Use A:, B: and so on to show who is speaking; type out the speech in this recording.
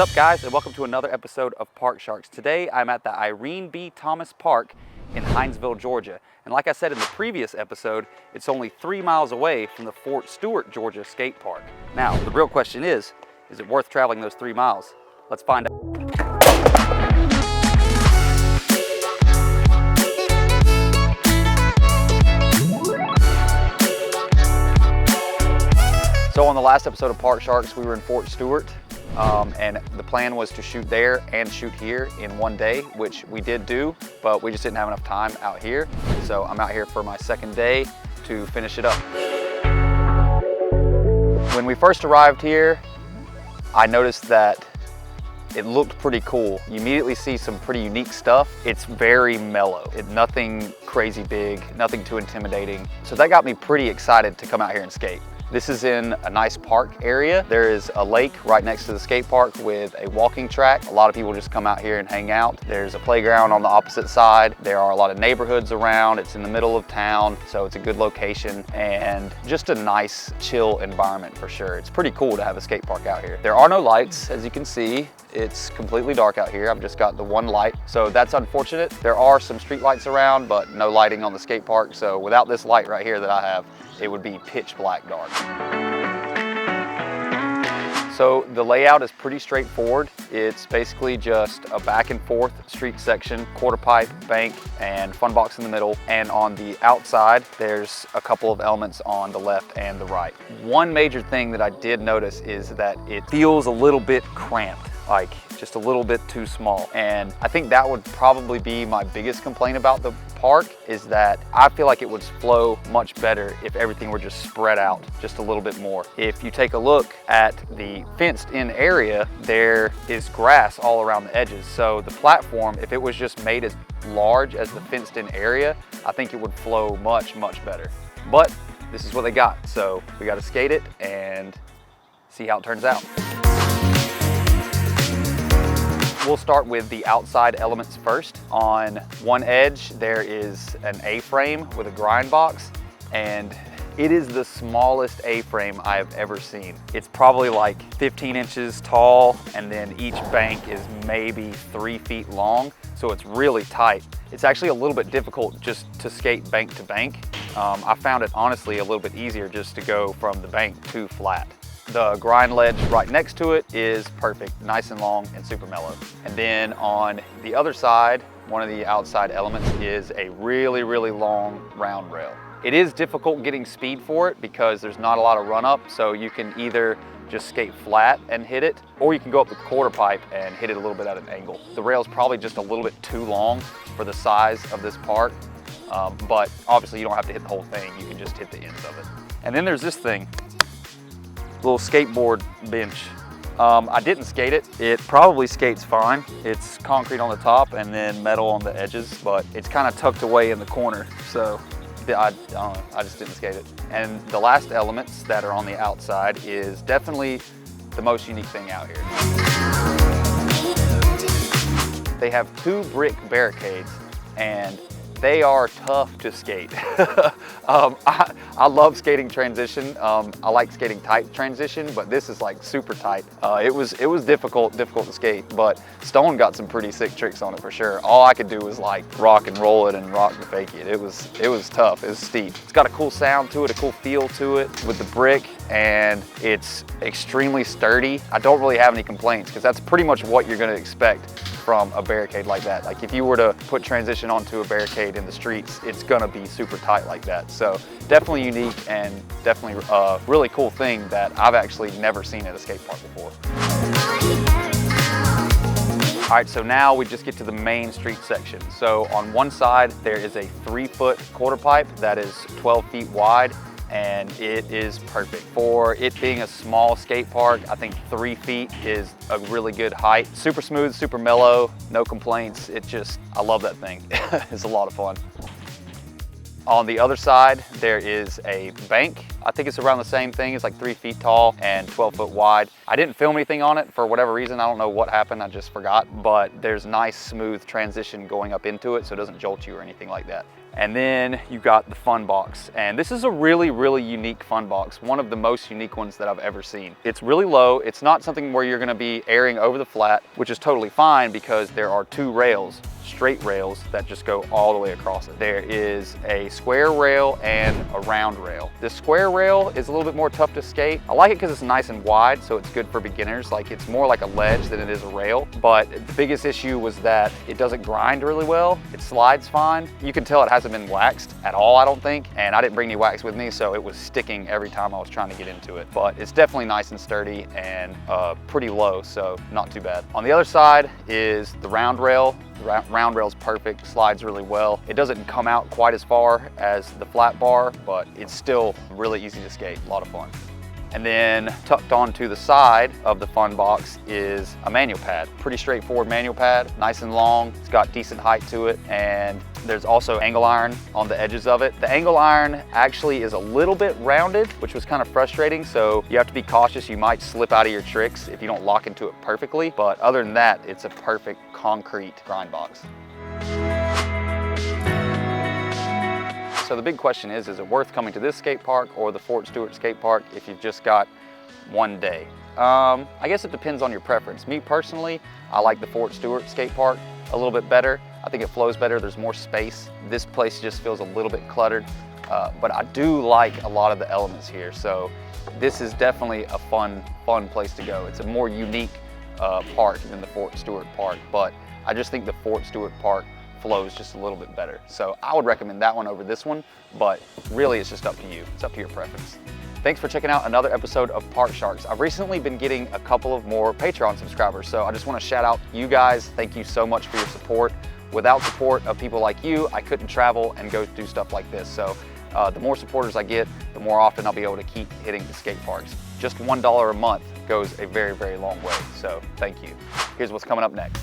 A: What's up, guys, and welcome to another episode of Park Sharks. Today I'm at the Irene B. Thomas Park in Hinesville, Georgia. And like I said in the previous episode, it's only 3 miles away from the Fort Stewart, Georgia skate park. Now, the real question is it worth traveling those 3 miles? Let's find out. So on the last episode of Park Sharks, we were in Fort Stewart, and the plan was to shoot there and shoot here in one day, which we did do, but we just didn't have enough time out here. So I'm out here for my second day to finish it up. When we first arrived here, I noticed that it looked pretty cool. You immediately see some pretty unique stuff. It's very mellow. Nothing crazy big, nothing too intimidating. So that got me pretty excited to come out here and skate. This is in a nice park area. There is a lake right next to the skate park with a walking track. A lot of people just come out here and hang out. There's a playground on the opposite side. There are a lot of neighborhoods around. It's in the middle of town, so it's a good location and just a nice, chill environment for sure. It's pretty cool to have a skate park out here. There are no lights, as you can see. It's completely dark out here. I've just got the one light, so that's unfortunate. There are some street lights around, but no lighting on the skate park. So without this light right here that I have, it would be pitch black dark. So the layout is pretty straightforward. It's basically just a back and forth street section, quarter pipe, bank, and fun box in the middle. And on the outside, there's a couple of elements on the left and the right. One major thing that I did notice is that it feels a little bit cramped, like just a little bit too small. And I think that would probably be my biggest complaint about the park, is that I feel like it would flow much better if everything were just spread out just a little bit more. If you take a look at the fenced in area, there is grass all around the edges. So the platform, if it was just made as large as the fenced in area, I think it would flow much, much better. But this is what they got. So we got to skate it and see how it turns out. We'll start with the outside elements first. On one edge, there is an A-frame with a grind box, and it is the smallest A-frame I have ever seen. It's probably like 15 inches tall, and then each bank is maybe 3 feet long, so it's really tight. It's actually a little bit difficult just to skate bank to bank. I found it honestly a little bit easier just to go from the bank to flat. The grind ledge right next to it is perfect, nice and long and super mellow. And then on the other side, one of the outside elements is a really, really long round rail. It is difficult getting speed for it because there's not a lot of run up, so you can either just skate flat and hit it, or you can go up the quarter pipe and hit it a little bit at an angle. The rail's probably just a little bit too long for the size of this park, but obviously you don't have to hit the whole thing, you can just hit the ends of it. And then there's this thing, little skateboard bench. I didn't skate it. It probably skates fine. It's concrete on the top and then metal on the edges, but it's kind of tucked away in the corner. So I don't know, I just didn't skate it. And the last elements that are on the outside is definitely the most unique thing out here. They have 2 brick barricades, and they are tough to skate. I love skating transition. I like skating tight transition, but this is like super tight. It was difficult to skate, but Stone got some pretty sick tricks on it for sure. All I could do was like rock and roll it and rock and fake it. It was tough, it was steep. It's got a cool sound to it, a cool feel to it with the brick, and it's extremely sturdy. I don't really have any complaints because that's pretty much what you're gonna expect from a barricade like that. Like if you were to put transition onto a barricade in the streets, it's gonna be super tight like that. So definitely unique and definitely a really cool thing that I've actually never seen at a skate park before. All right, so now we just get to the main street section. So on one side, there is a 3-foot quarter pipe that is 12 feet wide, and it is perfect. For it being a small skate park, I think 3 feet is a really good height. Super smooth, super mellow, no complaints. I love that thing. It's a lot of fun. On the other side, there is a bank. I think it's around the same thing. It's like 3 feet tall and 12 foot wide. I didn't film anything on it for whatever reason. I don't know what happened, I just forgot. But there's nice, smooth transition going up into it, so it doesn't jolt you or anything like that. And then you got the fun box. And this is a really, really unique fun box. One of the most unique ones that I've ever seen. It's really low. It's not something where you're gonna be airing over the flat, which is totally fine because there are two rails, straight rails that just go all the way across it. There is a square rail and a round rail. The square rail is a little bit more tough to skate. I like it because it's nice and wide, so it's good for beginners. Like, it's more like a ledge than it is a rail. But the biggest issue was that it doesn't grind really well. It slides fine. You can tell it hasn't been waxed at all, I don't think. And I didn't bring any wax with me, so it was sticking every time I was trying to get into it. But it's definitely nice and sturdy and pretty low, so not too bad. On the other side is the round rail. The round rail is perfect, slides really well. It doesn't come out quite as far as the flat bar, but it's still really easy to skate, a lot of fun. And then tucked onto the side of the fun box is a manual pad. Pretty straightforward manual pad, nice and long. It's got decent height to it, and there's also angle iron on the edges of it. The angle iron actually is a little bit rounded, which was kind of frustrating, so you have to be cautious. You might slip out of your tricks if you don't lock into it perfectly, but other than that, it's a perfect concrete grind box. So the big question is it worth coming to this skate park or the Fort Stewart skate park if you've just got one day? I guess it depends on your preference. Me personally, I like the Fort Stewart skate park a little bit better. I think it flows better, there's more space. This place just feels a little bit cluttered, but I do like a lot of the elements here. So this is definitely a fun place to go. It's a more unique park than the Fort Stewart park, but I just think the Fort Stewart park flows just a little bit better. So I would recommend that one over this one, but really it's just up to you. It's up to your preference. Thanks for checking out another episode of Park Sharks. I've recently been getting a couple of more Patreon subscribers, so I just want to shout out you guys. Thank you so much for your support. Without support of people like you, I couldn't travel and go do stuff like this. So the more supporters I get, the more often I'll be able to keep hitting the skate parks. Just $1 a month goes a very, very long way. So thank you. Here's what's coming up next.